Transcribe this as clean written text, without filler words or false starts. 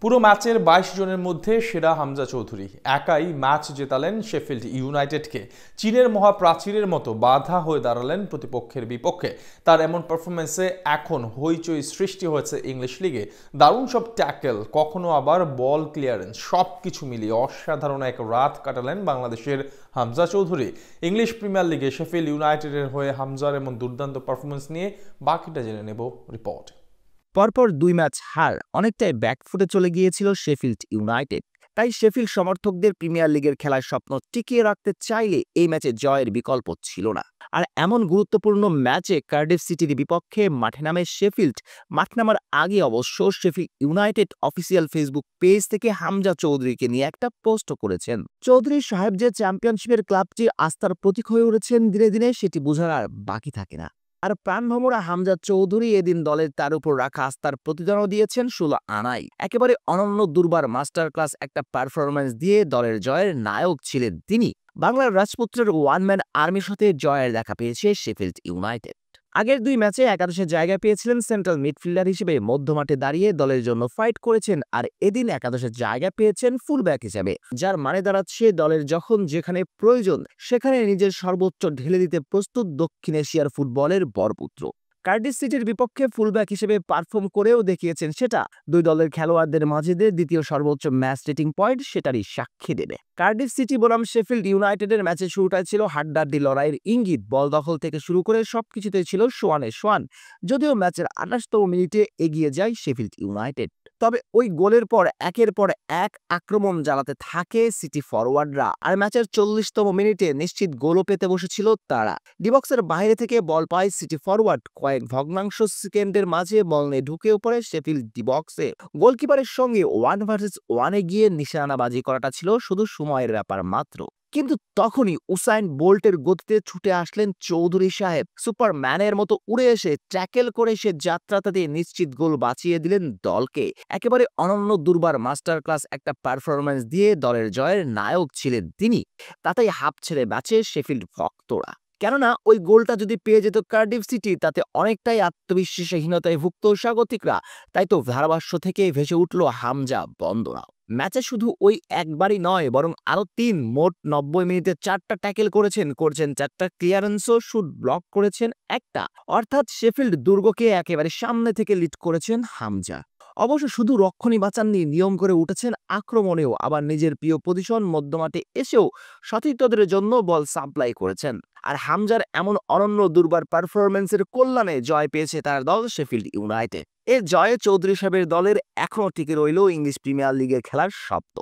পুরো ম্যাচের ২২ জনের মধ্যে সেরা হামজা চৌধুরী একাই ম্যাচ জেতালেন শেফিল্ড ইউনাইটেডকে। চীনের মহাপ্রাচীরের মতো বাধা হয়ে দাঁড়ালেন প্রতিপক্ষের বিপক্ষে। তার এমন পারফরমেন্সে এখন হইচই সৃষ্টি হয়েছে ইংলিশ লিগে। দারুণ সব ট্যাকেল, কখনো আবার বল ক্লিয়ারেন্স, সবকিছু মিলিয়ে অসাধারণ এক রাত কাটালেন বাংলাদেশের হামজা চৌধুরী। ইংলিশ প্রিমিয়ার লিগে শেফিল্ড ইউনাইটেডের হয়ে হামজার এমন দুর্দান্ত পারফরমেন্স নিয়ে বাকিটা জেনে নেব রিপোর্ট। পরপর ২ ম্যাচ হার অনেকটাই ব্যাকফুটে চলে গিয়েছিল শেফিল্ড ইউনাইটেড। তাই শেফিল্ড সমর্থকদের প্রিমিয়ার লিগের খেলার স্বপ্ন টিকিয়ে রাখতে চাইলে এই ম্যাচে জয়ের বিকল্প ছিল না। আর এমন গুরুত্বপূর্ণ ম্যাচে কার্ডিফ সিটির বিপক্ষে মাঠে নামে শেফিল্ড। মাঠ নামার আগে অবশ্য Sheffield United official Facebook page থেকে হামজা চৌধুরীকে নিয়ে একটা পোস্ট করেছেন। চৌধুরী সাহেব যে চ্যাম্পিয়নশিপের ক্লাবটির আস্থার প্রতীক হয়ে উঠেছেন দিনে দিনে, সেটি বোঝার আর বাকি থাকে না। আর প্রাণভমরা হামজা চৌধুরী এদিন দলের তার উপর রাখা আস্থার প্রতিদানও দিয়েছেন ১৬ আনাই। একেবারে অনন্য দুর্বার মাস্টার ক্লাস একটা পারফরম্যান্স দিয়ে দলের জয়ের নায়ক ছিলেন তিনি। বাংলার রাজপুত্রের ওয়ান ম্যান আর্মির সাথে জয়ের দেখা পেয়েছে শেফিল্ড ইউনাইটেড। আগের ২ ম্যাচে একাদশে জায়গা পেয়েছিলেন সেন্ট্রাল মিডফিল্ডার হিসেবে, মধ্যমাঠে দাঁড়িয়ে দলের জন্য ফাইট করেছেন। আর এদিন একাদশে জায়গা পেয়েছেন ফুলব্যাক হিসেবে, যার মানে দাঁড়াচ্ছে দলের যখন যেখানে প্রয়োজন সেখানে নিজের সর্বোচ্চ ঢেলে দিতে প্রস্তুত দক্ষিণ এশিয়ার ফুটবলের বরপুত্র। কার্ডিফ সিটির বিপক্ষে ফুলব্যাক হিসেবে পারফর্ম করেও দেখিয়েছেন সেটা। দুই দলের খেলোয়াড়দের মাঝে দ্বিতীয় সর্বোচ্চ ম্যাচ রেটিং পয়েন্ট সেটারই সাক্ষী দেবে। কার্ডিফ সিটি বনাম শেফিল্ড ইউনাইটেডের ম্যাচের শুরুটাই ছিল হাড্ডাহাড্ডি লড়াইয়ের ইঙ্গিত। বল দখল থেকে শুরু করে সবকিছুতেই ছিল সোয়ানে সোয়ান। যদিও ম্যাচের ২৮তম মিনিটে এগিয়ে যায় শেফিল্ড ইউনাইটেড, তবে ওই গোলের পর একের পর এক আক্রমণ চালাতে থাকে সিটি ফরওয়ার্ডরা। আর ম্যাচের ৪০তম মিনিটে নিশ্চিত গোলও পেতে বসেছিল তারা। ডিবক্সের বাইরে থেকে বল পায় সিটি ফরওয়ার্ড, কয়েক ভগ্নাংশ সেকেন্ডের মাঝে বল নিয়ে ঢুকেও পড়ে শেফিল্ড ডিবক্সে। গোলকিপারের সঙ্গে 1 ভার্সেস 1-এ গিয়ে নিশানাবাজি করাটা ছিল শুধু সময়ের ব্যাপার মাত্র। কিন্তু তখনই উসাইন বোল্টের গতিতে ছুটে আসলেন চৌধুরী সাহেব। সুপারম্যানের মতো উড়ে এসে ট্যাকেল করে সে যাত্রাটা দিয়ে নিশ্চিত গোল বাঁচিয়ে দিলেন দলকে। একেবারে অনন্য দুর্বার মাস্টার ক্লাস একটা পারফরম্যান্স দিয়ে দলের জয়ের নায়ক ছিলেন তিনি। তাতেই হাঁপ ছেড়ে বাঁচে শেফিল্ড ভক্তরা। কেননা ওই গোলটা যদি পেয়ে যেত কার্ডিফ সিটি, তাতে অনেকটাই আত্মবিশ্বাসহীনতায় ভুক্ত স্বাগতিকরা। তাই তো ধারাভাষ্য থেকে ভেসে উঠল হামজা বন্দনা। ম্যাচে শুধু ওই একবারই নয়, বরং আরো ৩, মোট ৯০ মিনিটে ৪টা ট্যাকেল করেছেন ৪টা ক্লিয়ারেন্সও, শুট ব্লক করেছেন ১টা। অর্থাৎ শেফিল্ড দুর্গকে একেবারে সামনে থেকে লিড করেছেন হামজা। অবশ্য শুধু রক্ষণই বাঁচাননি, নিয়ম করে উঠেছেন আক্রমণেও। আবার নিজের প্রিয় পজিশন মধ্যমাঠে এসেও সতীর্থদের জন্য বল সাপ্লাই করেছেন। আর হামজার এমন অনন্য দুর্বার পারফরম্যান্সের কল্যাণে জয় পেয়েছে তার দল শেফিল্ড ইউনাইটেড। এর জয়ে চৌধুরী সাহেবের দলের এখনও টিকে রইল ইংলিশ প্রিমিয়ার লিগের খেলার স্বপ্ন।